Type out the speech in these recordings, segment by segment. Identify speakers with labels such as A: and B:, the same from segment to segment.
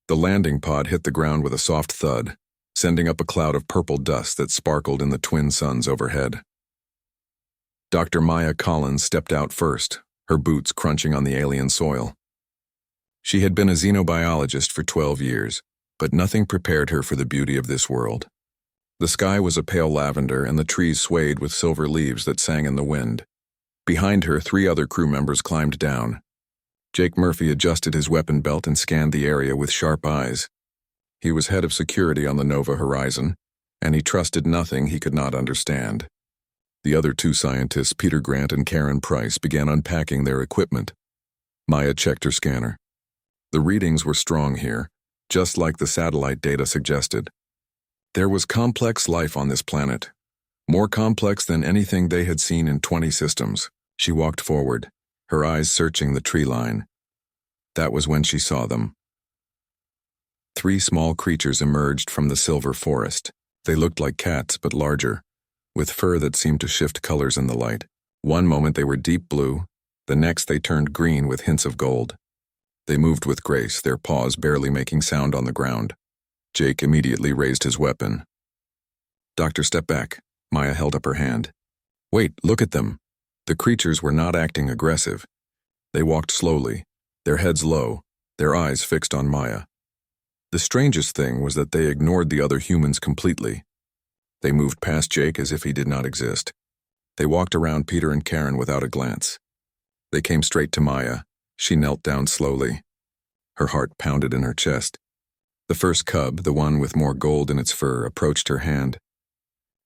A: The landing pod hit the ground with a soft thud, sending up a cloud of purple dust that sparkled in the twin suns overhead. Dr. Maya Collins stepped out first, her boots crunching on the alien soil. She had been a xenobiologist for 12 years, but nothing prepared her for the beauty of this world. The sky was a pale lavender and the trees swayed with silver leaves that sang in the wind. Behind her, 3 other crew members climbed down. Jake Murphy adjusted his weapon belt and scanned the area with sharp eyes. He was head of security on the Nova Horizon, and he trusted nothing he could not understand. The other 2 scientists, Peter Grant and Karen Price, began unpacking their equipment. Maya checked her scanner. The readings were strong here, just like the satellite data suggested. There was complex life on this planet, more complex than anything they had seen in 20 systems. She walked forward, her eyes searching the tree line. That was when she saw them. 3 small creatures emerged from the silver forest. They looked like cats, but larger, with fur that seemed to shift colors in the light. One moment they were deep blue, the next they turned green with hints of gold. They moved with grace, their paws barely making sound on the ground. Jake immediately raised his weapon. "Doctor, step back." Maya held up her hand. "Wait, look at them." The creatures were not acting aggressive. They walked slowly, their heads low, their eyes fixed on Maya. The strangest thing was that they ignored the other humans completely. They moved past Jake as if he did not exist. They walked around Peter and Karen without a glance. They came straight to Maya. She knelt down slowly. Her heart pounded in her chest. The first cub, the one with more gold in its fur, approached her hand.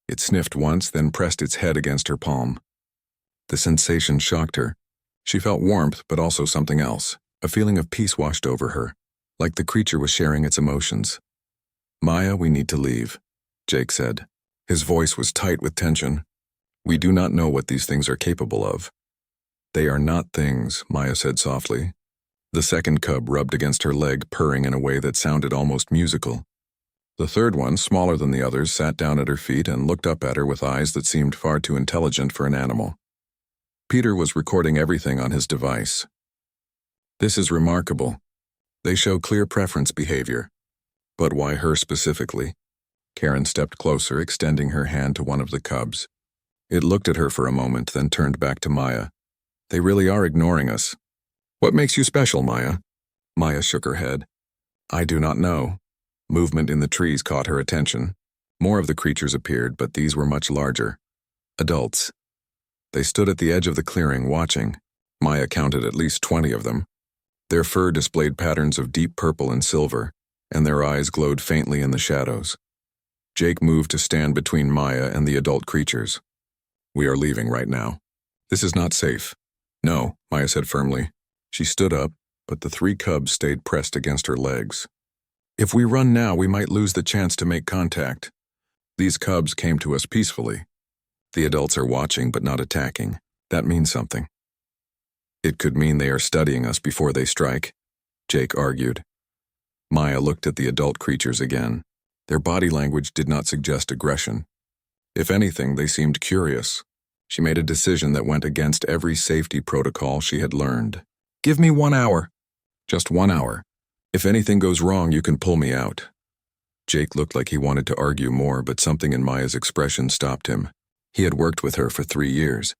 A: It sniffed once, then pressed its head against her palm. The sensation shocked her. She felt warmth, but also something else. A feeling of peace washed over her, like the creature was sharing its emotions. "Maya, we need to leave," Jake said. His voice was tight with tension. "We do not know what these things are capable of." "They are not things," Maya said softly. The second cub rubbed against her leg, purring in a way that sounded almost musical. The third one, smaller than the others, sat down at her feet and looked up at her with eyes that seemed far too intelligent for an animal. Peter was recording everything on his device. "This is remarkable. They show clear preference behavior. But why her specifically?" Karen stepped closer, extending her hand to one of the cubs. It looked at her for a moment, then turned back to Maya. "They really are ignoring us." "What makes you special, Maya?" Maya shook her head. "I do not know." Movement in the trees caught her attention. More of the creatures appeared, but these were much larger. Adults. They stood at the edge of the clearing, watching. Maya counted at least 20 of them. Their fur displayed patterns of deep purple and silver, and their eyes glowed faintly in the shadows. Jake moved to stand between Maya and the adult creatures. "We are leaving right now. This is not safe." "No," Maya said firmly. She stood up, but the 3 cubs stayed pressed against her legs. "If we run now, we might lose the chance to make contact. These cubs came to us peacefully. The adults are watching but not attacking. That means something." "It could mean they are studying us before they strike," Jake argued. Maya looked at the adult creatures again. Their body language did not suggest aggression. If anything, they seemed curious. She made a decision that went against every safety protocol she had learned. "Give me 1 hour." "Just 1 hour. If anything goes wrong, you can pull me out." Jake looked like he wanted to argue more, but something in Maya's expression stopped him. He had worked with her for 3 years.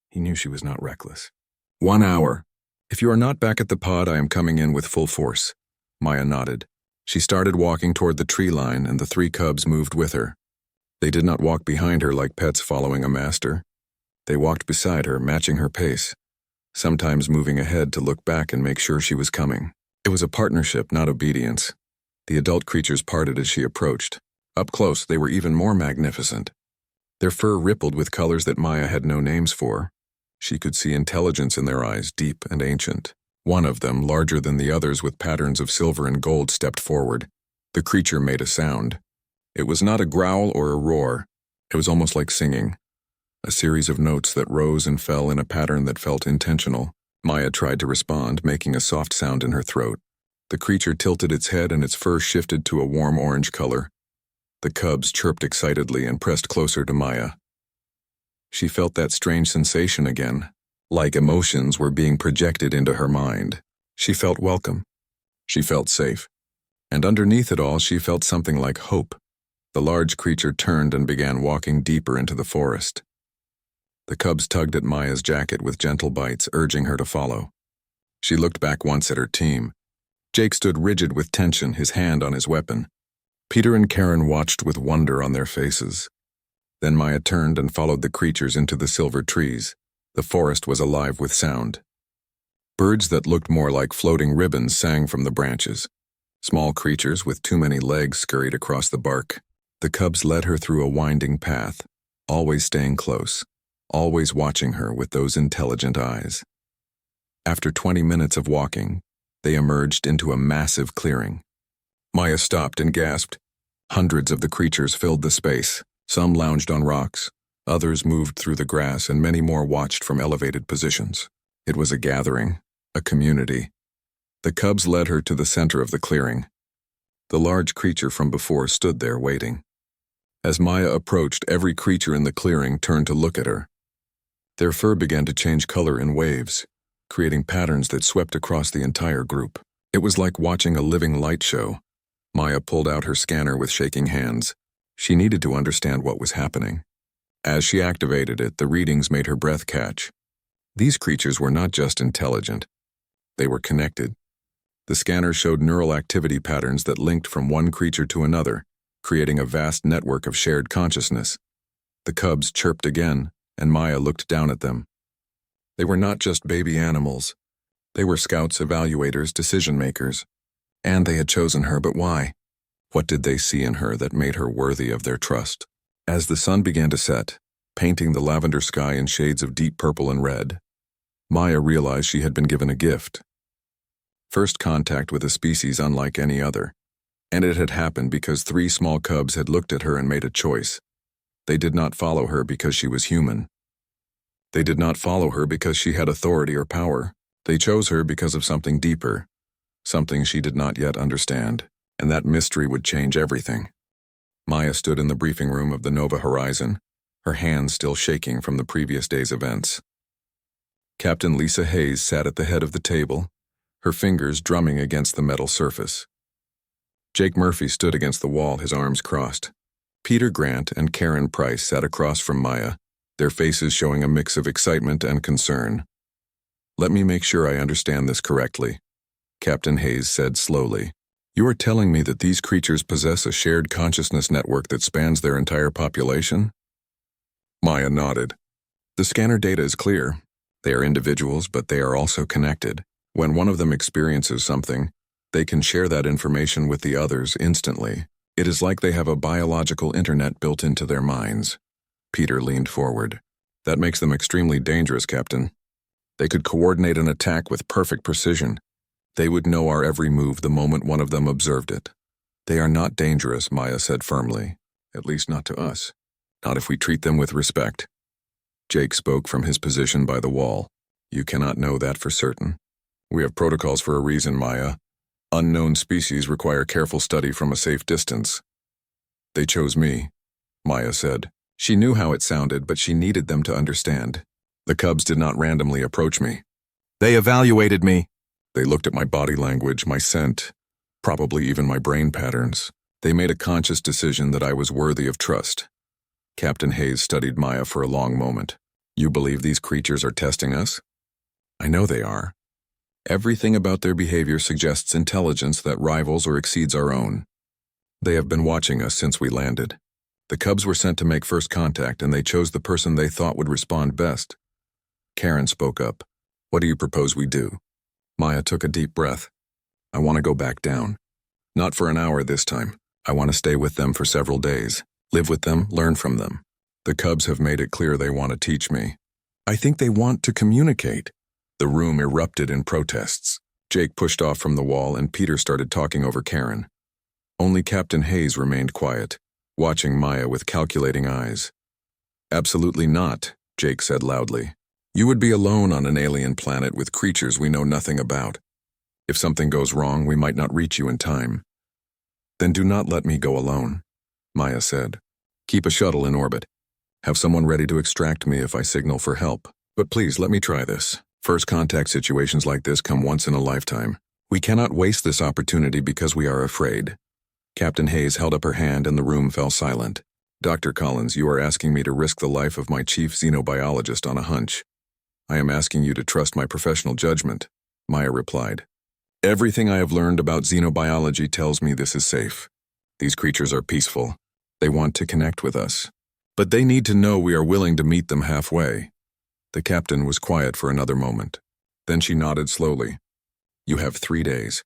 A: He knew she was not reckless. 1 hour. "If you are not back at the pod, I am coming in with full force." Maya nodded. She started walking toward the tree line, and the 3 cubs moved with her. They did not walk behind her like pets following a master. They walked beside her, matching her pace, sometimes moving ahead to look back and make sure she was coming. It was a partnership, not obedience. The adult creatures parted as she approached. Up close, they were even more magnificent. Their fur rippled with colors that Maya had no names for. She could see intelligence in their eyes, deep and ancient. One of them, larger than the others with patterns of silver and gold, stepped forward. The creature made a sound. It was not a growl or a roar. It was almost like singing. A series of notes that rose and fell in a pattern that felt intentional. Maya tried to respond, making a soft sound in her throat. The creature tilted its head and its fur shifted to a warm orange color. The cubs chirped excitedly and pressed closer to Maya. She felt that strange sensation again, like emotions were being projected into her mind. She felt welcome. She felt safe. And underneath it all, she felt something like hope. The large creature turned and began walking deeper into the forest. The cubs tugged at Maya's jacket with gentle bites, urging her to follow. She looked back once at her team. Jake stood rigid with tension, his hand on his weapon. Peter and Karen watched with wonder on their faces. Then Maya turned and followed the creatures into the silver trees. The forest was alive with sound. Birds that looked more like floating ribbons sang from the branches. Small creatures with too many legs scurried across the bark. The cubs led her through a winding path, always staying close, always watching her with those intelligent eyes. After 20 minutes of walking, they emerged into a massive clearing. Maya stopped and gasped. Hundreds of the creatures filled the space. Some lounged on rocks, others moved through the grass, and many more watched from elevated positions. It was a gathering, a community. The cubs led her to the center of the clearing. The large creature from before stood there waiting. As Maya approached, every creature in the clearing turned to look at her. Their fur began to change color in waves, creating patterns that swept across the entire group. It was like watching a living light show. Maya pulled out her scanner with shaking hands. She needed to understand what was happening. As she activated it, the readings made her breath catch. These creatures were not just intelligent. They were connected. The scanner showed neural activity patterns that linked from one creature to another, creating a vast network of shared consciousness. The cubs chirped again, and Maya looked down at them. They were not just baby animals. They were scouts, evaluators, decision-makers. And they had chosen her, but why? What did they see in her that made her worthy of their trust? As the sun began to set, painting the lavender sky in shades of deep purple and red, Maya realized she had been given a gift. First contact with a species unlike any other. And it had happened because 3 small cubs had looked at her and made a choice. They did not follow her because she was human. They did not follow her because she had authority or power. They chose her because of something deeper, something she did not yet understand, and that mystery would change everything. Maya stood in the briefing room of the Nova Horizon, her hands still shaking from the previous day's events. Captain Lisa Hayes sat at the head of the table, her fingers drumming against the metal surface. Jake Murphy stood against the wall, his arms crossed. Peter Grant and Karen Price sat across from Maya, their faces showing a mix of excitement and concern. "Let me make sure I understand this correctly," Captain Hayes said slowly. "You are telling me that these creatures possess a shared consciousness network that spans their entire population?" Maya nodded. "The scanner data is clear. They are individuals, but they are also connected. When one of them experiences something, they can share that information with the others instantly. It is like they have a biological internet built into their minds." Peter leaned forward. "That makes them extremely dangerous, Captain. They could coordinate an attack with perfect precision. They would know our every move the moment one of them observed it." "They are not dangerous," Maya said firmly. "At least not to us. Not if we treat them with respect." Jake spoke from his position by the wall. "You cannot know that for certain. We have protocols for a reason, Maya. Unknown species require careful study from a safe distance." "They chose me," Maya said. She knew how it sounded, but she needed them to understand. "The cubs did not randomly approach me. They evaluated me. They looked at my body language, my scent, probably even my brain patterns. They made a conscious decision that I was worthy of trust." Captain Hayes studied Maya for a long moment. "You believe these creatures are testing us?" "I know they are. Everything about their behavior suggests intelligence that rivals or exceeds our own. They have been watching us since we landed. The cubs were sent to make first contact, and they chose the person they thought would respond best." Karen spoke up. "What do you propose we do?" Maya took a deep breath. "I want to go back down. Not for an hour this time. I want to stay with them for several days. Live with them, learn from them. The cubs have made it clear they want to teach me. I think they want to communicate." The room erupted in protests. Jake pushed off from the wall, and Peter started talking over Karen. Only Captain Hayes remained quiet, watching Maya with calculating eyes. "Absolutely not," Jake said loudly. "You would be alone on an alien planet with creatures we know nothing about. If something goes wrong, we might not reach you in time." "Then do not let me go alone," Maya said. "Keep a shuttle in orbit. Have someone ready to extract me if I signal for help. But please let me try this. First contact situations like this come once in a lifetime. We cannot waste this opportunity because we are afraid. Captain Hayes held up her hand and the room fell silent. Dr. Collins, you are asking me to risk the life of my chief xenobiologist on a hunch. I am asking you to trust my professional judgment, Maya replied. Everything I have learned about xenobiology tells me this is safe. These creatures are peaceful. They want to connect with us. But they need to know we are willing to meet them halfway. The captain was quiet for another moment. Then she nodded slowly. You have 3 days.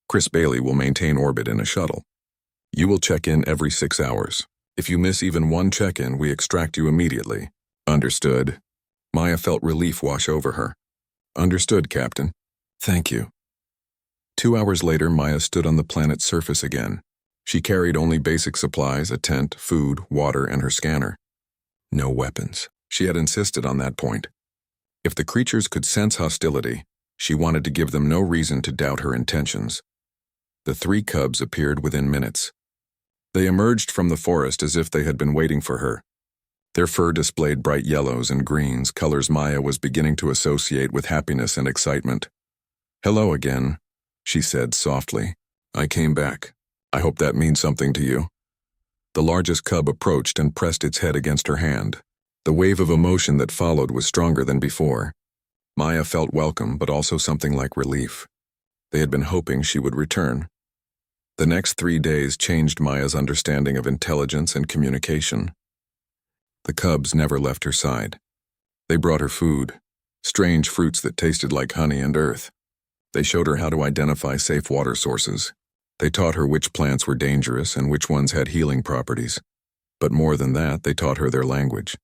A: Chris Bailey will maintain orbit in a shuttle. You will check in every 6 hours. If you miss even one check-in, we extract you immediately. Understood. Maya felt relief wash over her. Understood, Captain. Thank you. 2 hours later, Maya stood on the planet's surface again. She carried only basic supplies, a tent, food, water, and her scanner. No weapons. She had insisted on that point. If the creatures could sense hostility, she wanted to give them no reason to doubt her intentions. The 3 cubs appeared within minutes. They emerged from the forest as if they had been waiting for her. Their fur displayed bright yellows and greens, colors Maya was beginning to associate with happiness and excitement. Hello again, she said softly. I came back. I hope that means something to you. The largest cub approached and pressed its head against her hand. The wave of emotion that followed was stronger than before. Maya felt welcome, but also something like relief. They had been hoping she would return. The next 3 days changed Maya's understanding of intelligence and communication. The cubs never left her side. They brought her food, strange fruits that tasted like honey and earth. They showed her how to identify safe water sources. They taught her which plants were dangerous and which ones had healing properties. But more than that, they taught her their language.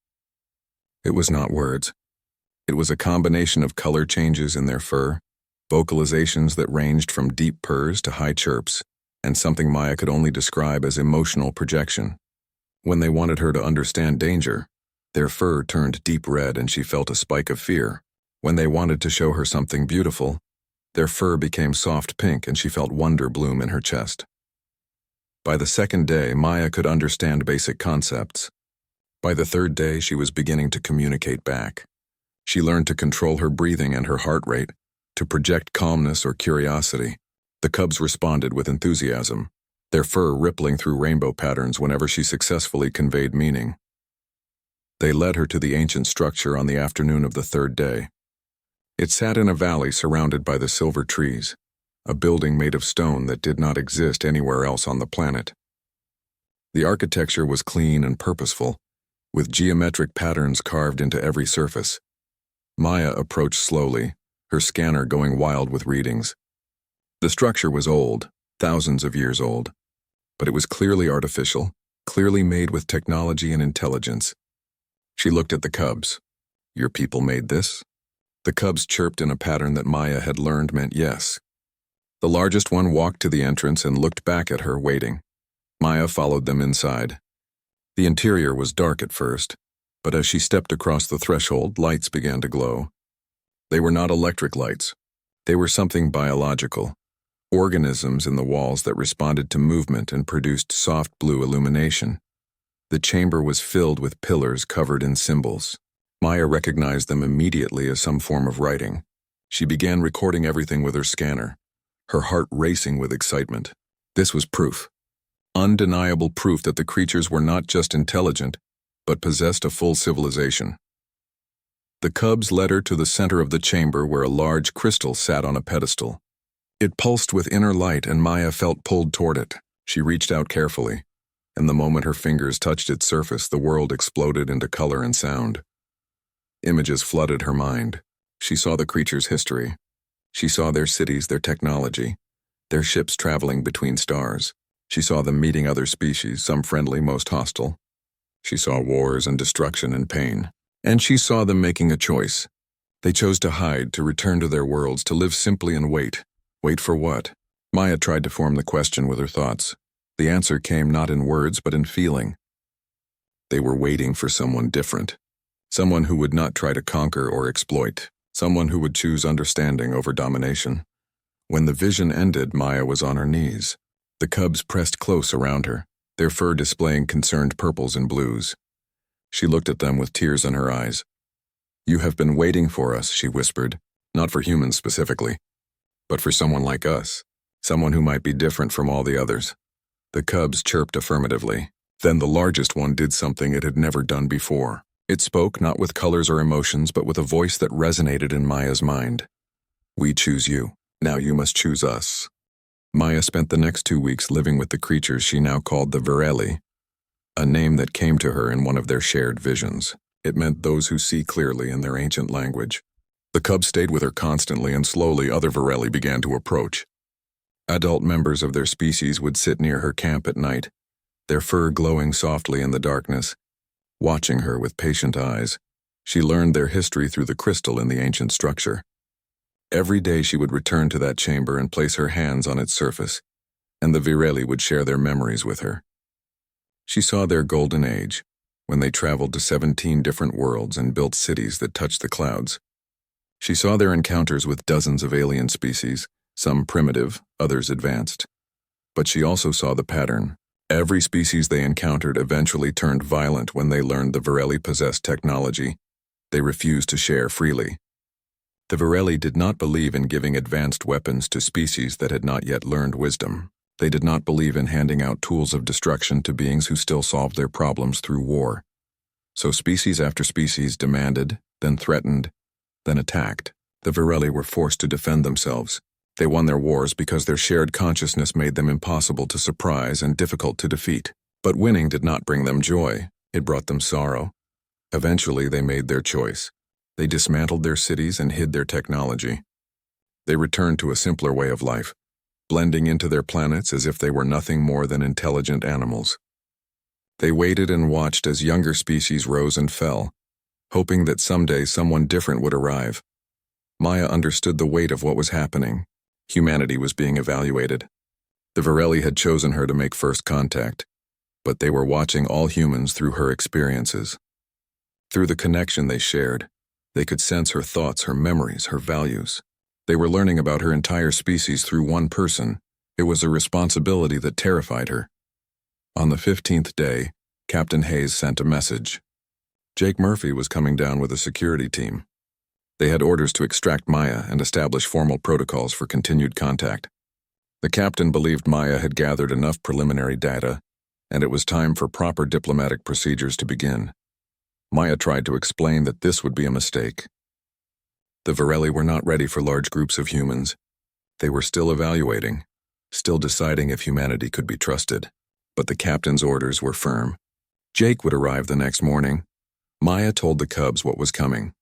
A: It was not words. It was a combination of color changes in their fur, vocalizations that ranged from deep purrs to high chirps, and something Maya could only describe as emotional projection. When they wanted her to understand danger, their fur turned deep red and she felt a spike of fear. When they wanted to show her something beautiful, their fur became soft pink and she felt wonder bloom in her chest. By the 2nd day, Maya could understand basic concepts. By the 3rd day, she was beginning to communicate back. She learned to control her breathing and her heart rate, to project calmness or curiosity. The cubs responded with enthusiasm, their fur rippling through rainbow patterns whenever she successfully conveyed meaning. They led her to the ancient structure on the afternoon of the 3rd day. It sat in a valley surrounded by the silver trees, a building made of stone that did not exist anywhere else on the planet. The architecture was clean and purposeful, with geometric patterns carved into every surface. Maya approached slowly, her scanner going wild with readings. The structure was old, thousands of years old, but it was clearly artificial, clearly made with technology and intelligence. She looked at the cubs. Your people made this? The cubs chirped in a pattern that Maya had learned meant yes. The largest one walked to the entrance and looked back at her, waiting. Maya followed them inside. The interior was dark at first, but as she stepped across the threshold, lights began to glow. They were not electric lights. They were something biological, organisms in the walls that responded to movement and produced soft blue illumination. The chamber was filled with pillars covered in symbols. Maya recognized them immediately as some form of writing. She began recording everything with her scanner, her heart racing with excitement. This was proof. Undeniable proof that the creatures were not just intelligent, but possessed a full civilization. The cubs led her to the center of the chamber where a large crystal sat on a pedestal. It pulsed with inner light and Maya felt pulled toward it. She reached out carefully, and the moment her fingers touched its surface, the world exploded into color and sound. Images flooded her mind. She saw the creatures' history. She saw their cities, their technology, their ships traveling between stars. She saw them meeting other species, some friendly, most hostile. She saw wars and destruction and pain. And she saw them making a choice. They chose to hide, to return to their worlds, to live simply and wait. Wait for what? Maya tried to form the question with her thoughts. The answer came not in words, but in feeling. They were waiting for someone different. Someone who would not try to conquer or exploit. Someone who would choose understanding over domination. When the vision ended, Maya was on her knees. The cubs pressed close around her, their fur displaying concerned purples and blues. She looked at them with tears in her eyes. You have been waiting for us, she whispered, not for humans specifically. But for someone like us, someone who might be different from all the others. The cubs chirped affirmatively. Then the largest one did something it had never done before. It spoke not with colors or emotions, but with a voice that resonated in Maya's mind. We choose you. Now you must choose us. Maya spent the next 2 weeks living with the creatures she now called the Virelli, a name that came to her in one of their shared visions. It meant those who see clearly in their ancient language. The cubs stayed with her constantly, and slowly other Virelli began to approach. Adult members of their species would sit near her camp at night, their fur glowing softly in the darkness, watching her with patient eyes. She learned their history through the crystal in the ancient structure. Every day she would return to that chamber and place her hands on its surface, and the Virelli would share their memories with her. She saw their golden age, when they traveled to 17 different worlds and built cities that touched the clouds. She saw their encounters with dozens of alien species, some primitive, others advanced. But she also saw the pattern. Every species they encountered eventually turned violent when they learned the Virelli possessed technology. They refused to share freely. The Virelli did not believe in giving advanced weapons to species that had not yet learned wisdom. They did not believe in handing out tools of destruction to beings who still solved their problems through war. So species after species demanded, then threatened, then attacked. The Virelli were forced to defend themselves. They won their wars because their shared consciousness made them impossible to surprise and difficult to defeat. But winning did not bring them joy. It brought them sorrow. Eventually, they made their choice. They dismantled their cities and hid their technology. They returned to a simpler way of life, blending into their planets as if they were nothing more than intelligent animals. They waited and watched as younger species rose and fell, hoping that someday someone different would arrive. Maya understood the weight of what was happening. Humanity was being evaluated. The Virelli had chosen her to make first contact, but they were watching all humans through her experiences. Through the connection they shared, they could sense her thoughts, her memories, her values. They were learning about her entire species through one person. It was a responsibility that terrified her. On the 15th day, Captain Hayes sent a message. Jake Murphy was coming down with a security team. They had orders to extract Maya and establish formal protocols for continued contact. The captain believed Maya had gathered enough preliminary data, and it was time for proper diplomatic procedures to begin. Maya tried to explain that this would be a mistake. The Virelli were not ready for large groups of humans. They were still evaluating, still deciding if humanity could be trusted. But the captain's orders were firm. Jake would arrive the next morning. Maya told the cubs what was coming.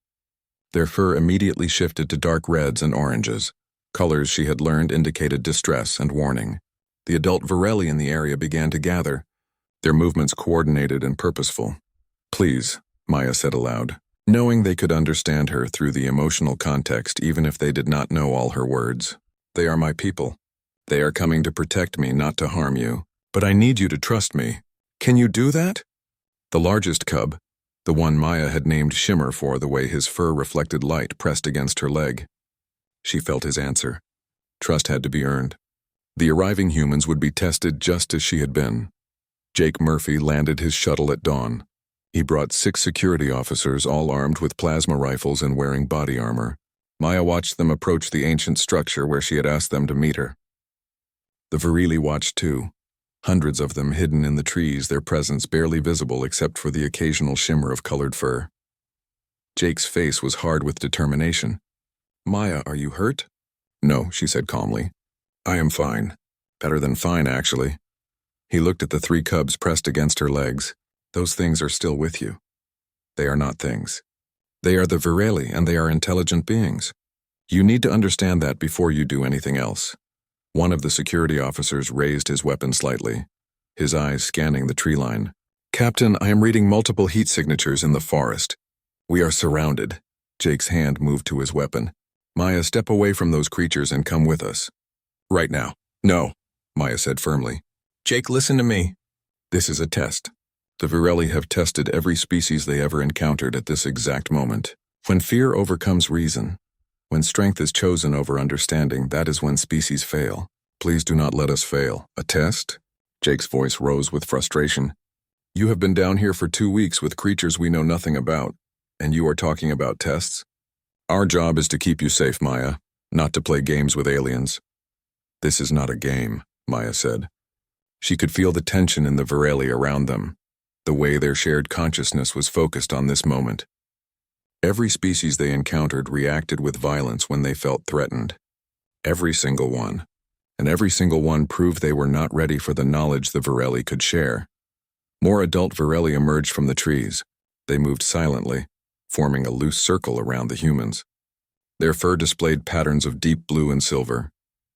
A: Their fur immediately shifted to dark reds and oranges. Colors she had learned indicated distress and warning. The adult Virelli in the area began to gather, their movements coordinated and purposeful. Please, Maya said aloud, knowing they could understand her through the emotional context even if they did not know all her words. They are my people. They are coming to protect me, not to harm you. But I need you to trust me. Can you do that? The largest cub, the one Maya had named Shimmer for the way his fur reflected light, pressed against her leg. She felt his answer. Trust had to be earned. The arriving humans would be tested just as she had been. Jake Murphy landed his shuttle at dawn. He brought 6 security officers, all armed with plasma rifles and wearing body armor. Maya watched them approach the ancient structure where she had asked them to meet her. The Virelli watched too. Hundreds of them hidden in the trees, their presence barely visible except for the occasional shimmer of colored fur. Jake's face was hard with determination. Maya, are you hurt? No, she said calmly. I am fine. Better than fine, actually. He looked at the 3 cubs pressed against her legs. Those things are still with you. They are not things. They are the Virelli, and they are intelligent beings. You need to understand that before you do anything else. One of the security officers raised his weapon slightly, his eyes scanning the tree line. Captain, I am reading multiple heat signatures in the forest. We are surrounded. Jake's hand moved to his weapon. Maya, step away from those creatures and come with us. Right now. No, Maya said firmly. Jake, listen to me. This is a test. The Virelli have tested every species they ever encountered at this exact moment. When fear overcomes reason, when strength is chosen over understanding, that is when species fail. Please do not let us fail. A test? Jake's voice rose with frustration. You have been down here for 2 weeks with creatures we know nothing about, and you are talking about tests? Our job is to keep you safe, Maya. not to play games with aliens. This is not a game, Maya said. She could feel the tension in the Virelli around them, the way their shared consciousness was focused on this moment. Every species they encountered reacted with violence when they felt threatened. Every single one. And every single one proved they were not ready for the knowledge the Virelli could share. More adult Virelli emerged from the trees. They moved silently, forming a loose circle around the humans. Their fur displayed patterns of deep blue and silver,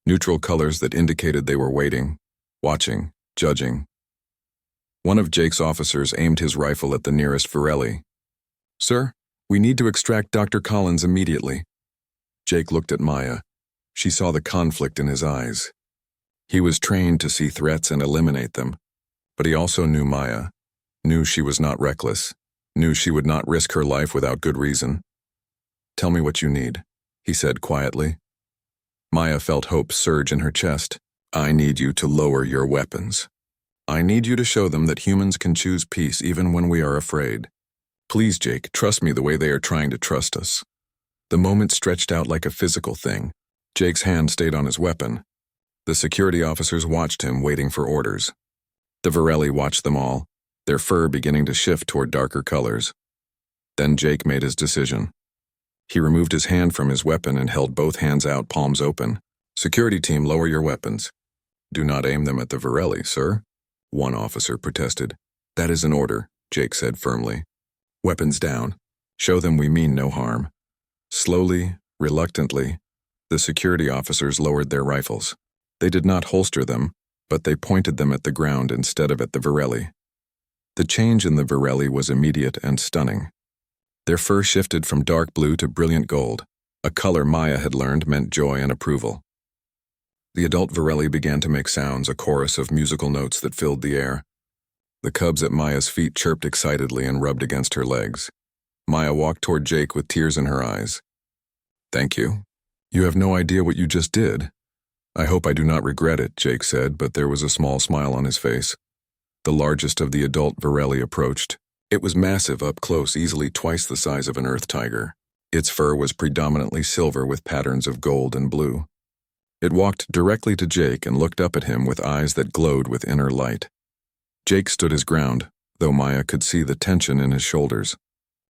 A: neutral colors that indicated they were waiting, watching, judging. One of Jake's officers aimed his rifle at the nearest Virelli. "Sir, we need to extract Dr. Collins immediately." Jake looked at Maya. She saw the conflict in his eyes. He was trained to see threats and eliminate them, but he also knew Maya, knew she was not reckless, knew she would not risk her life without good reason. "Tell me what you need," he said quietly. Maya felt hope surge in her chest. "I need you to lower your weapons. I need you to show them that humans can choose peace even when we are afraid. Please, Jake, trust me the way they are trying to trust us." The moment stretched out like a physical thing. Jake's hand stayed on his weapon. The security officers watched him, waiting for orders. The Virelli watched them all, their fur beginning to shift toward darker colors. Then Jake made his decision. He removed his hand from his weapon and held both hands out, palms open. "Security team, lower your weapons." "Do not aim them at the Virelli, sir," one officer protested. "That is an order," Jake said firmly. "Weapons down. Show them we mean no harm." Slowly, reluctantly, the security officers lowered their rifles. They did not holster them, but they pointed them at the ground instead of at the Virelli. The change in the Virelli was immediate and stunning. Their fur shifted from dark blue to brilliant gold, a color Maya had learned meant joy and approval. The adult Virelli began to make sounds, a chorus of musical notes that filled the air. The cubs at Maya's feet chirped excitedly and rubbed against her legs. Maya walked toward Jake with tears in her eyes. "Thank you. You have no idea what you just did." "I hope I do not regret it," Jake said, but there was a small smile on his face. The largest of the adult Virelli approached. It was massive up close, easily twice the size of an earth tiger. Its fur was predominantly silver with patterns of gold and blue. It walked directly to Jake and looked up at him with eyes that glowed with inner light. Jake stood his ground, though Maya could see the tension in his shoulders.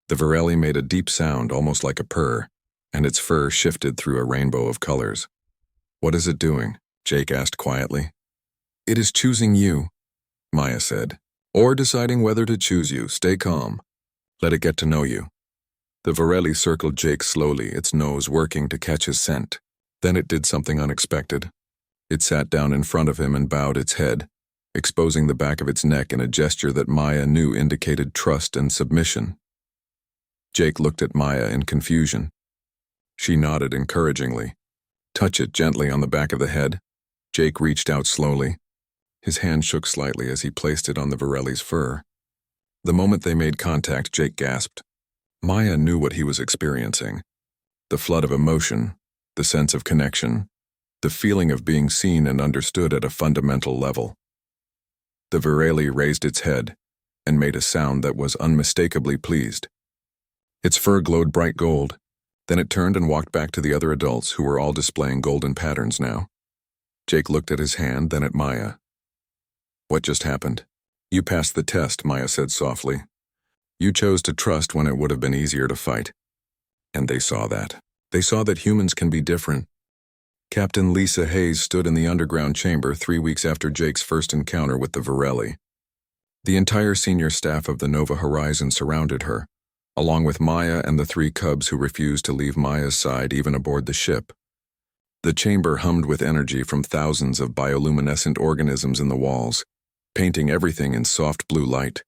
A: The Virelli made a deep sound, almost like a purr, and its fur shifted through a rainbow of colors. "What is it doing?" Jake asked quietly. "It is choosing you," Maya said. "Or deciding whether to choose you. Stay calm. Let it get to know you." The Virelli circled Jake slowly, its nose working to catch his scent. Then it did something unexpected. It sat down in front of him and bowed its head, exposing the back of its neck in a gesture that Maya knew indicated trust and submission. Jake looked at Maya in confusion. She nodded encouragingly. "Touch it gently on the back of the head." Jake reached out slowly. His hand shook slightly as he placed it on the Virelli's fur. The moment they made contact, Jake gasped. Maya knew what he was experiencing. The flood of emotion, the sense of connection, the feeling of being seen and understood at a fundamental level. The Virelli raised its head and made a sound that was unmistakably pleased. Its fur glowed bright gold. Then it turned and walked back to the other adults, who were all displaying golden patterns now. Jake looked at his hand, then at Maya. "What just happened?" "You passed the test," Maya said softly. "You chose to trust when it would have been easier to fight." And they saw that. They saw that humans can be different. Captain Lisa Hayes stood in the underground chamber 3 weeks after Jake's first encounter with the Virelli. The entire senior staff of the Nova Horizon surrounded her, along with Maya and the 3 cubs who refused to leave Maya's side even aboard the ship. The chamber hummed with energy from thousands of bioluminescent organisms in the walls, painting everything in soft blue light.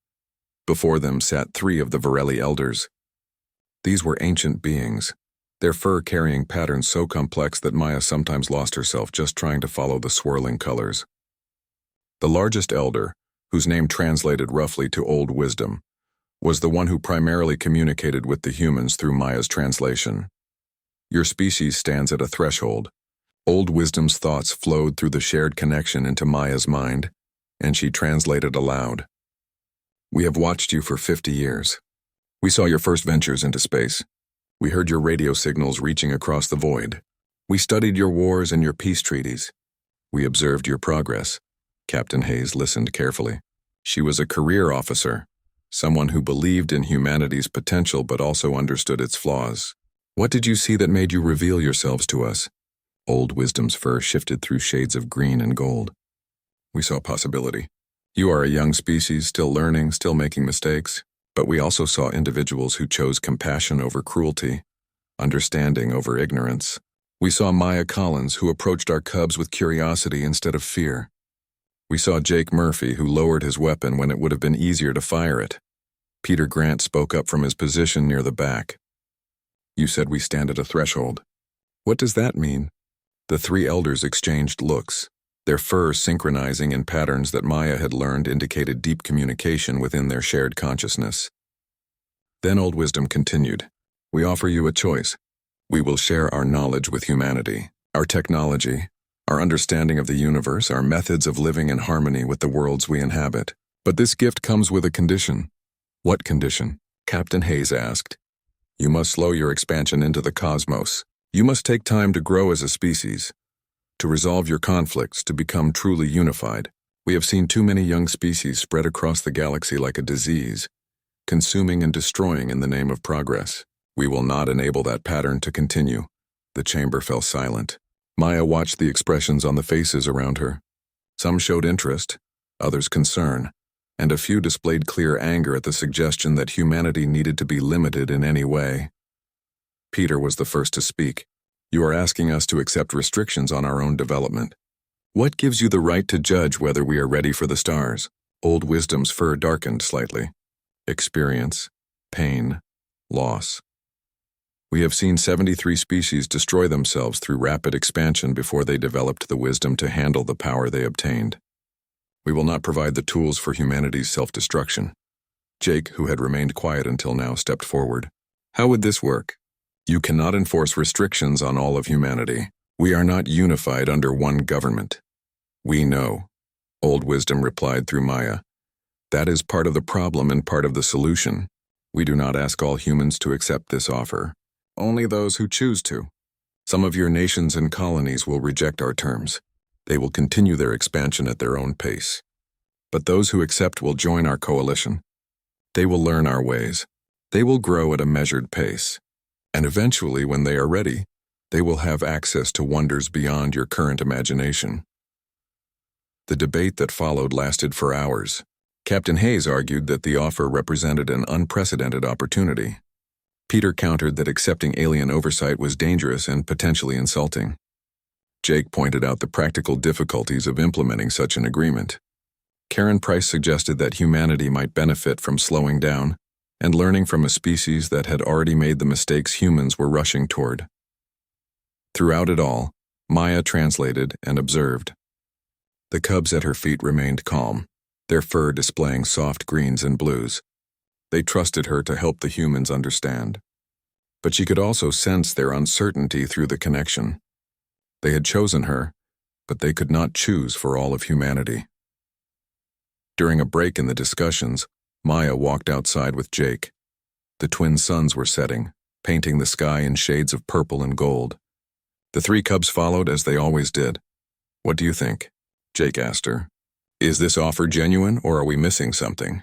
A: Before them sat 3 of the Virelli elders. These were ancient beings, their fur carrying patterns so complex that Maya sometimes lost herself just trying to follow the swirling colors. The largest elder, whose name translated roughly to Old Wisdom, was the one who primarily communicated with the humans through Maya's translation. Your species stands at a threshold. Old Wisdom's thoughts flowed through the shared connection into Maya's mind, and she translated aloud. "We have watched you for 50 years. We saw your first ventures into space. We heard your radio signals reaching across the void. We studied your wars and your peace treaties. We observed your progress. Captain Hayes listened carefully. She was a career officer, someone who believed in humanity's potential but also understood its flaws. What did you see that made you reveal yourselves to us? Old Wisdom's fur shifted through shades of green and gold. We saw possibility. You are a young species, still learning, still making mistakes, but we also saw individuals who chose compassion over cruelty, understanding over ignorance. We saw Maya Collins, who approached our cubs with curiosity instead of fear. We saw Jake Murphy, who lowered his weapon when it would have been easier to fire it. Peter Grant spoke up from his position near the back. You said we stand at a threshold. What does that mean? The three elders exchanged looks. Their fur synchronizing in patterns that Maya had learned indicated deep communication within their shared consciousness. Then Old Wisdom continued. We offer you a choice. We will share our knowledge with humanity, our technology, our understanding of the universe, our methods of living in harmony with the worlds we inhabit. But this gift comes with a condition. What condition? Captain Hayes asked. You must slow your expansion into the cosmos. You must take time to grow as a species, to resolve your conflicts, to become truly unified. We have seen too many young species spread across the galaxy like a disease, consuming and destroying in the name of progress. We will not enable that pattern to continue. The chamber fell silent. Maya watched the expressions on the faces around her. Some showed interest, others concern, and a few displayed clear anger at the suggestion that humanity needed to be limited in any way. Peter was the first to speak. You are asking us to accept restrictions on our own development. What gives you the right to judge whether we are ready for the stars? Old Wisdom's fur darkened slightly. Experience, pain, loss. We have seen 73 species destroy themselves through rapid expansion before they developed the wisdom to handle the power they obtained. We will not provide the tools for humanity's self-destruction. Jake, who had remained quiet until now, stepped forward. How would this work? You cannot enforce restrictions on all of humanity. We are not unified under one government. We know, Old Wisdom replied through Maya. That is part of the problem and part of the solution. We do not ask all humans to accept this offer. Only those who choose to. Some of your nations and colonies will reject our terms. They will continue their expansion at their own pace. But those who accept will join our coalition. They will learn our ways. They will grow at a measured pace. And eventually, when they are ready, they will have access to wonders beyond your current imagination. The debate that followed lasted for hours. Captain Hayes argued that the offer represented an unprecedented opportunity. Peter countered that accepting alien oversight was dangerous and potentially insulting. Jake pointed out the practical difficulties of implementing such an agreement. Karen Price suggested that humanity might benefit from slowing down and learning from a species that had already made the mistakes humans were rushing toward. Throughout it all, Maya translated and observed. The cubs at her feet remained calm, their fur displaying soft greens and blues. They trusted her to help the humans understand. But she could also sense their uncertainty through the connection. They had chosen her, but they could not choose for all of humanity. During a break in the discussions, Maya walked outside with Jake. The twin suns were setting, painting the sky in shades of purple and gold. The three cubs followed as they always did. What do you think? Jake asked her. Is this offer genuine, or are we missing something?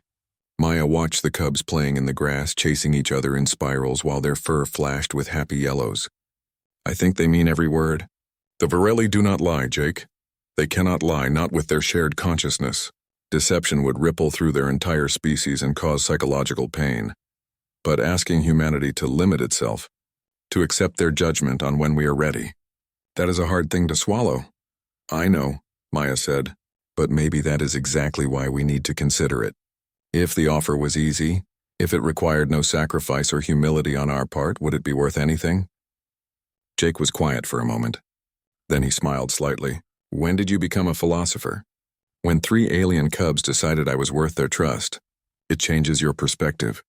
A: Maya watched the cubs playing in the grass, chasing each other in spirals while their fur flashed with happy yellows. I think they mean every word. The Varelli do not lie, Jake. They cannot lie, not with their shared consciousness. Deception would ripple through their entire species and cause psychological pain. But asking humanity to limit itself, to accept their judgment on when we are ready, that is a hard thing to swallow. I know, Maya said, but maybe that is exactly why we need to consider it. If the offer was easy, if it required no sacrifice or humility on our part, would it be worth anything? Jake was quiet for a moment. Then he smiled slightly. When did you become a philosopher? When 3 alien cubs decided I was worth their trust. It changes your perspective.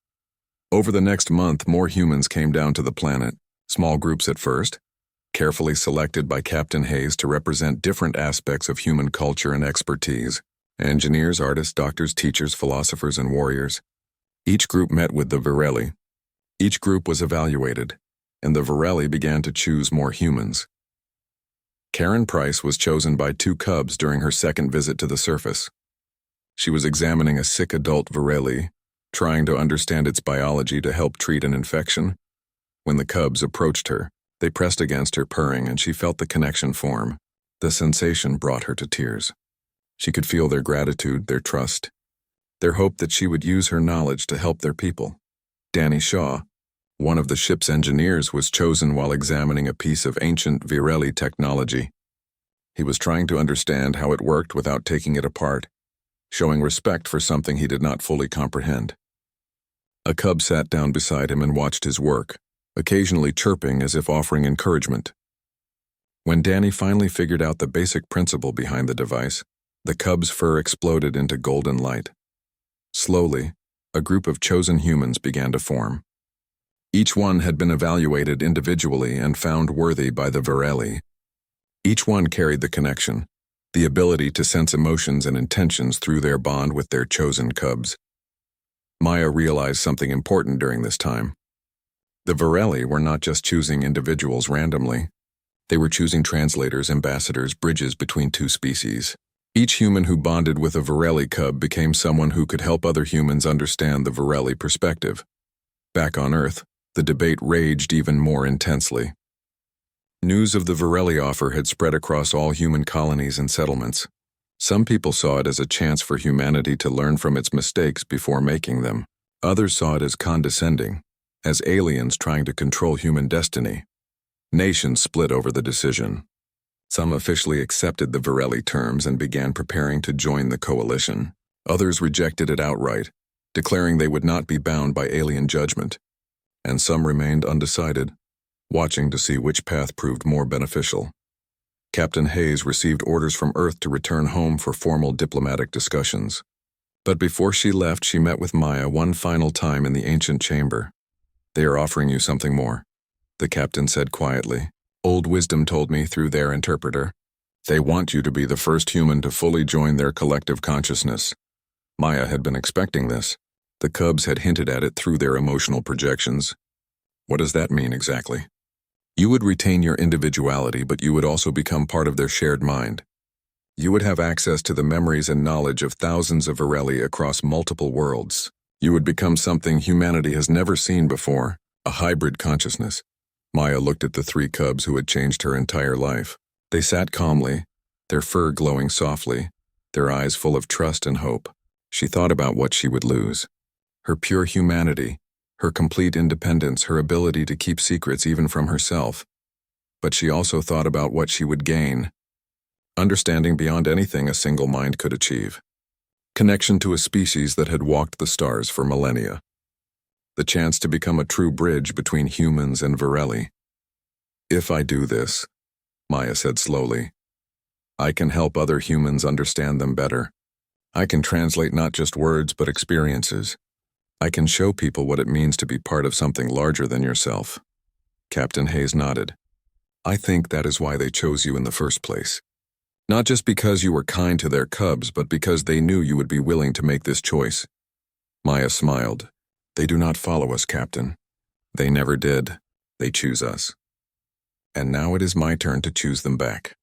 A: Over the next month, more humans came down to the planet, small groups at first, carefully selected by Captain Hayes to represent different aspects of human culture and expertise. Engineers, artists, doctors, teachers, philosophers, and warriors. Each group met with the Varelli. Each group was evaluated, and the Varelli began to choose more humans. Karen Price was chosen by 2 cubs during her second visit to the surface. She was examining a sick adult Virelli, trying to understand its biology to help treat an infection. When the cubs approached her, they pressed against her, purring, and she felt the connection form. The sensation brought her to tears. She could feel their gratitude, their trust, their hope that she would use her knowledge to help their people. Danny Shaw, one of the ship's engineers, was chosen while examining a piece of ancient Virelli technology. He was trying to understand how it worked without taking it apart, showing respect for something he did not fully comprehend. A cub sat down beside him and watched his work, occasionally chirping as if offering encouragement. When Danny finally figured out the basic principle behind the device, the cub's fur exploded into golden light. Slowly, a group of chosen humans began to form. Each one had been evaluated individually and found worthy by the Virelli. Each one carried the connection, the ability to sense emotions and intentions through their bond with their chosen cubs. Maya realized something important during this time. The Virelli were not just choosing individuals randomly. They were choosing translators, ambassadors, bridges between 2 species. Each human who bonded with a Virelli cub became someone who could help other humans understand the Virelli perspective. Back on Earth, the debate raged even more intensely. News of the Virelli offer had spread across all human colonies and settlements. Some people saw it as a chance for humanity to learn from its mistakes before making them. Others saw it as condescending, as aliens trying to control human destiny. Nations split over the decision. Some officially accepted the Virelli terms and began preparing to join the coalition. Others rejected it outright, declaring they would not be bound by alien judgment. And some remained undecided, watching to see which path proved more beneficial. Captain Hayes received orders from Earth to return home for formal diplomatic discussions. But before she left, she met with Maya one final time in the ancient chamber. "They are offering you something more," the captain said quietly. "Old wisdom told me through their interpreter. They want you to be the first human to fully join their collective consciousness." Maya had been expecting this. The cubs had hinted at it through their emotional projections. What does that mean exactly? You would retain your individuality, but you would also become part of their shared mind. You would have access to the memories and knowledge of thousands of Virelli across multiple worlds. You would become something humanity has never seen before, a hybrid consciousness. Maya looked at the 3 cubs who had changed her entire life. They sat calmly, their fur glowing softly, their eyes full of trust and hope. She thought about what she would lose. Her pure humanity, her complete independence, her ability to keep secrets even from herself. But she also thought about what she would gain. Understanding beyond anything a single mind could achieve. Connection to a species that had walked the stars for millennia. The chance to become a true bridge between humans and Virelli. "If I do this," Maya said slowly, "I can help other humans understand them better. I can translate not just words but experiences. I can show people what it means to be part of something larger than yourself." Captain Hayes nodded. "I think that is why they chose you in the first place. Not just because you were kind to their cubs, but because they knew you would be willing to make this choice." Maya smiled. "They do not follow us, Captain. They never did. They choose us. And now it is my turn to choose them back."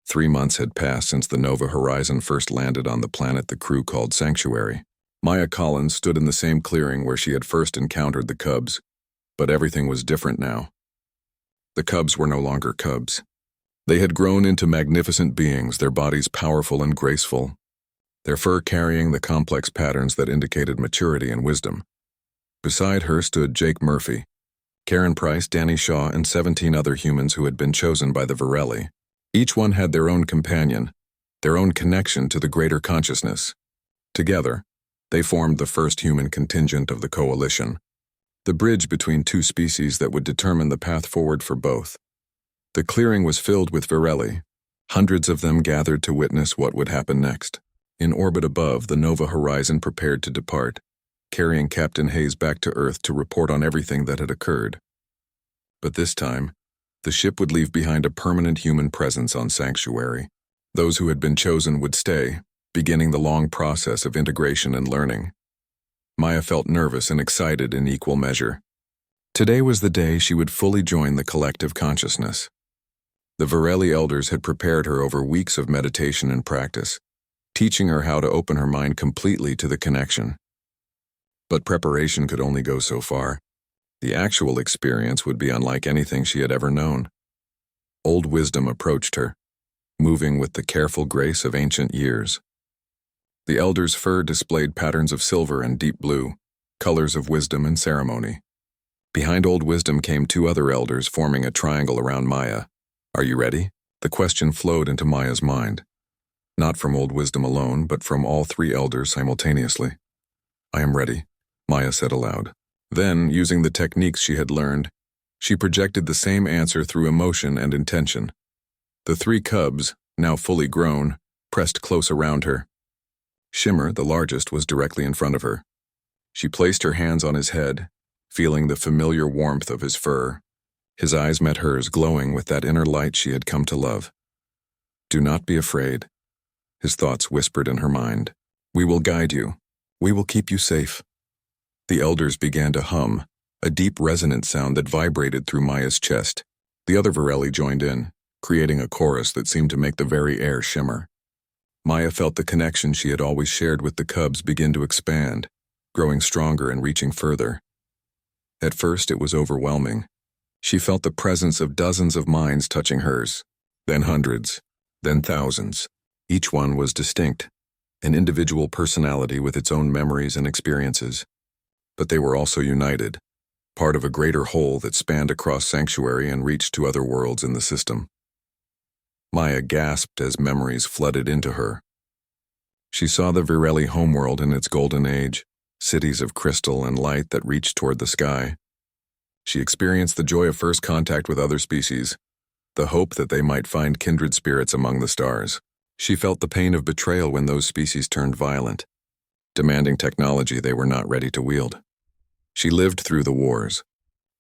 A: 3 months had passed since the Nova Horizon first landed on the planet the crew called Sanctuary. Maya Collins stood in the same clearing where she had first encountered the cubs, but everything was different now. The cubs were no longer cubs. They had grown into magnificent beings, their bodies powerful and graceful, their fur carrying the complex patterns that indicated maturity and wisdom. Beside her stood Jake Murphy, Karen Price, Danny Shaw, and 17 other humans who had been chosen by the Virelli. Each one had their own companion, their own connection to the greater consciousness. Together, they formed the first human contingent of the coalition, the bridge between 2 species that would determine the path forward for both. The clearing was filled with Virelli. Hundreds of them gathered to witness what would happen next. In orbit above, the Nova Horizon prepared to depart, carrying Captain Hayes back to Earth to report on everything that had occurred. But this time, the ship would leave behind a permanent human presence on Sanctuary. Those who had been chosen would stay, beginning the long process of integration and learning. Maya felt nervous and excited in equal measure. Today was the day she would fully join the collective consciousness. The Varelli elders had prepared her over weeks of meditation and practice, teaching her how to open her mind completely to the connection. But preparation could only go so far. The actual experience would be unlike anything she had ever known. Old wisdom approached her, moving with the careful grace of ancient years. The elder's fur displayed patterns of silver and deep blue, colors of wisdom and ceremony. Behind old wisdom came two other elders forming a triangle around Maya. "Are you ready?" The question flowed into Maya's mind. Not from old wisdom alone, but from all three elders simultaneously. "I am ready," Maya said aloud. Then, using the techniques she had learned, she projected the same answer through emotion and intention. The three cubs, now fully grown, pressed close around her. Shimmer, the largest, was directly in front of her. She placed her hands on his head, feeling the familiar warmth of his fur. His eyes met hers, glowing with that inner light she had come to love. "Do not be afraid," his thoughts whispered in her mind. "We will guide you. We will keep you safe." The elders began to hum, a deep resonant sound that vibrated through Maya's chest. The other Varelli joined in, creating a chorus that seemed to make the very air shimmer. Maya felt the connection she had always shared with the cubs begin to expand, growing stronger and reaching further. At first, it was overwhelming. She felt the presence of dozens of minds touching hers, then hundreds, then thousands. Each one was distinct, an individual personality with its own memories and experiences. But they were also united, part of a greater whole that spanned across sanctuary and reached to other worlds in the system. Maya gasped as memories flooded into her. She saw the Varelli homeworld in its golden age, cities of crystal and light that reached toward the sky. She experienced the joy of first contact with other species, the hope that they might find kindred spirits among the stars. She felt the pain of betrayal when those species turned violent, demanding technology they were not ready to wield. She lived through the wars,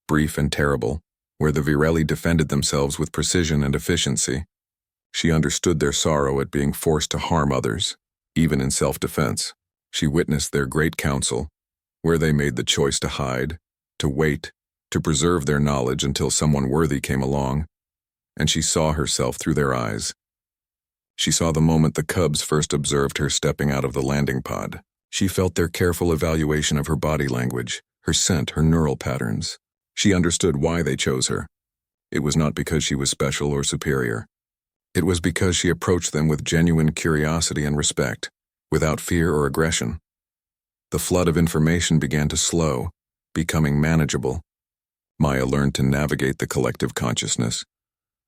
A: brief and terrible, where the Varelli defended themselves with precision and efficiency. She understood their sorrow at being forced to harm others, even in self-defense. She witnessed their great council, where they made the choice to hide, to wait, to preserve their knowledge until someone worthy came along, and she saw herself through their eyes. She saw the moment the cubs first observed her stepping out of the landing pod. She felt their careful evaluation of her body language, her scent, her neural patterns. She understood why they chose her. It was not because she was special or superior. It was because she approached them with genuine curiosity and respect, without fear or aggression. The flood of information began to slow, becoming manageable. Maya learned to navigate the collective consciousness,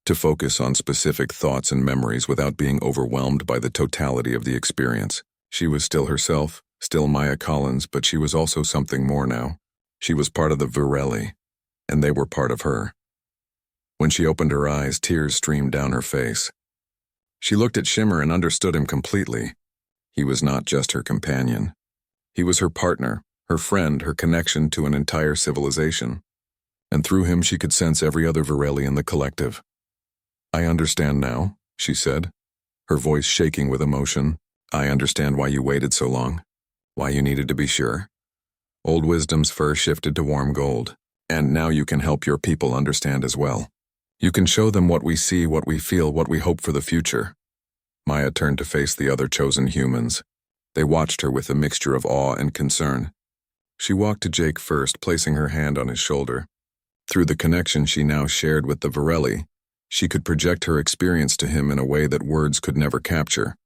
A: to focus on specific thoughts and memories without being overwhelmed by the totality of the experience. She was still herself, still Maya Collins, but she was also something more now. She was part of the Varelli, and they were part of her. When she opened her eyes, tears streamed down her face. She looked at Shimmer and understood him completely. He was not just her companion. He was her partner, her friend, her connection to an entire civilization. And through him she could sense every other Varelli in the collective. "I understand now," she said, her voice shaking with emotion. "I understand why you waited so long, why you needed to be sure." Old wisdom's fur shifted to warm gold. "And now you can help your people understand as well. You can show them what we see, what we feel, what we hope for the future." Maya turned to face the other chosen humans. They watched her with a mixture of awe and concern. She walked to Jake first, placing her hand on his shoulder. Through the connection she now shared with the Varelli, she could project her experience to him in a way that words could never capture.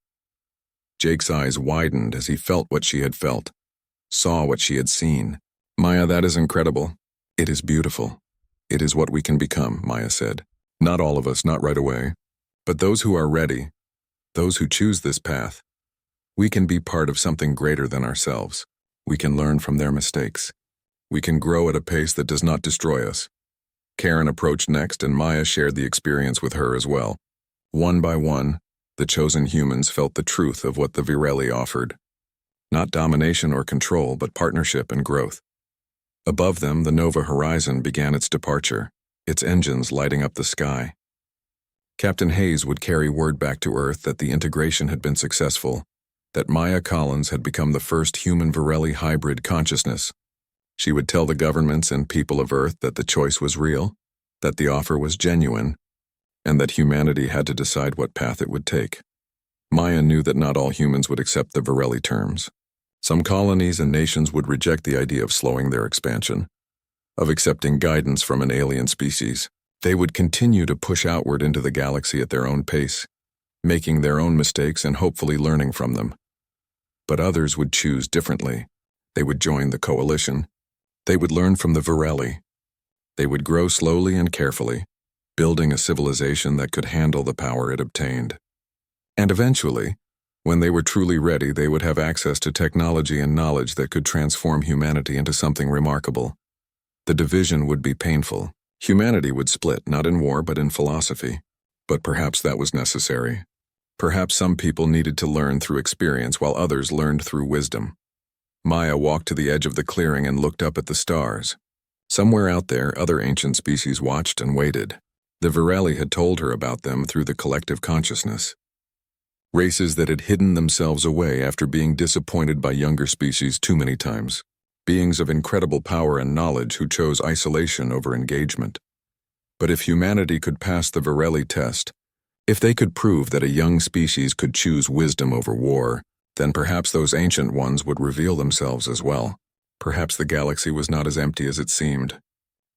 A: Jake's eyes widened as he felt what she had felt, saw what she had seen. "Maya, that is incredible. It is beautiful. It is what we can become," Maya said. "Not all of us, not right away. But those who are ready, those who choose this path, we can be part of something greater than ourselves. We can learn from their mistakes. We can grow at a pace that does not destroy us." Karen approached next, and Maya shared the experience with her as well. One by one, the chosen humans felt the truth of what the Varelli offered. Not domination or control, but partnership and growth. Above them, the Nova Horizon began its departure, its engines lighting up the sky. Captain Hayes would carry word back to Earth that the integration had been successful, that Maya Collins had become the first human Varelli hybrid consciousness. She would tell the governments and people of Earth that the choice was real, that the offer was genuine, and that humanity had to decide what path it would take. Maya knew that not all humans would accept the Varelli terms. Some colonies and nations would reject the idea of slowing their expansion, of accepting guidance from an alien species. They would continue to push outward into the galaxy at their own pace, making their own mistakes and hopefully learning from them. But others would choose differently. They would join the coalition. They would learn from the Varelli. They would grow slowly and carefully, building a civilization that could handle the power it obtained. And eventually, when they were truly ready, they would have access to technology and knowledge that could transform humanity into something remarkable. The division would be painful. Humanity would split, not in war but in philosophy. But perhaps that was necessary. Perhaps some people needed to learn through experience while others learned through wisdom. Maya walked to the edge of the clearing and looked up at the stars. Somewhere out there, other ancient species watched and waited. The Varelli had told her about them through the collective consciousness. Races that had hidden themselves away after being disappointed by younger species too many times. Beings of incredible power and knowledge who chose isolation over engagement. But if humanity could pass the Varelli test, if they could prove that a young species could choose wisdom over war, then perhaps those ancient ones would reveal themselves as well. Perhaps the galaxy was not as empty as it seemed.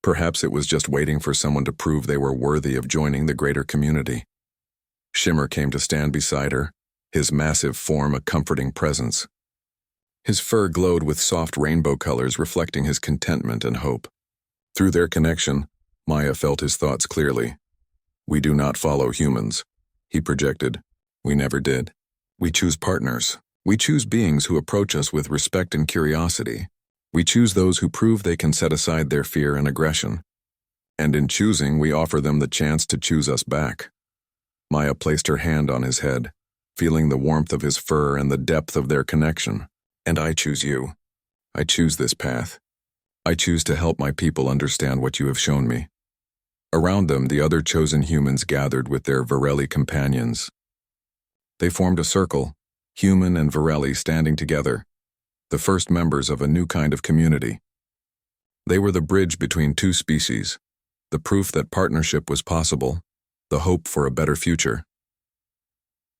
A: Perhaps it was just waiting for someone to prove they were worthy of joining the greater community. Shimmer came to stand beside her, his massive form a comforting presence. His fur glowed with soft rainbow colors reflecting his contentment and hope. Through their connection, Maya felt his thoughts clearly. "We do not follow humans," he projected. "We never did. We choose partners. We choose beings who approach us with respect and curiosity. We choose those who prove they can set aside their fear and aggression. And in choosing, we offer them the chance to choose us back." Maya placed her hand on his head, feeling the warmth of his fur and the depth of their connection. "And I choose you. I choose this path. I choose to help my people understand what you have shown me." Around them, the other chosen humans gathered with their Varelli companions. They formed a circle, human and Varelli standing together, the first members of a new kind of community. They were the bridge between two species, the proof that partnership was possible, the hope for a better future.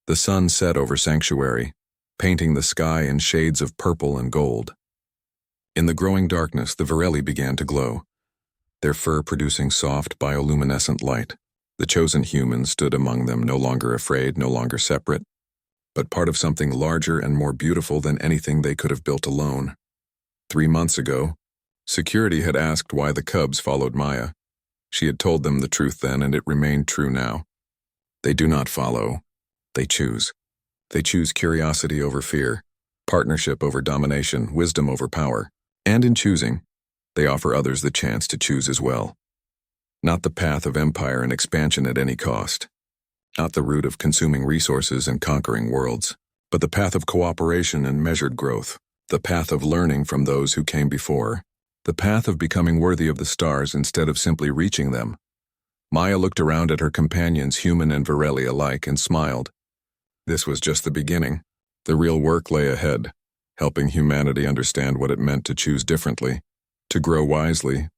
A: The sun set over Sanctuary, painting the sky in shades of purple and gold. In the growing darkness, the Varelli began to glow, their fur producing soft, bioluminescent light. The chosen humans stood among them, no longer afraid, no longer separate, but part of something larger and more beautiful than anything they could have built alone. 3 months ago, security had asked why the cubs followed Maya. She had told them the truth then, and it remained true now. They do not follow. They choose. They choose curiosity over fear, partnership over domination, wisdom over power. And in choosing, they offer others the chance to choose as well. Not the path of empire and expansion at any cost. Not the route of consuming resources and conquering worlds, but the path of cooperation and measured growth. The path of learning from those who came before. The path of becoming worthy of the stars instead of simply reaching them. Maya looked around at her companions, human and Varelli alike, and smiled. This was just the beginning. The real work lay ahead, helping humanity understand what it meant to choose differently, to grow wisely,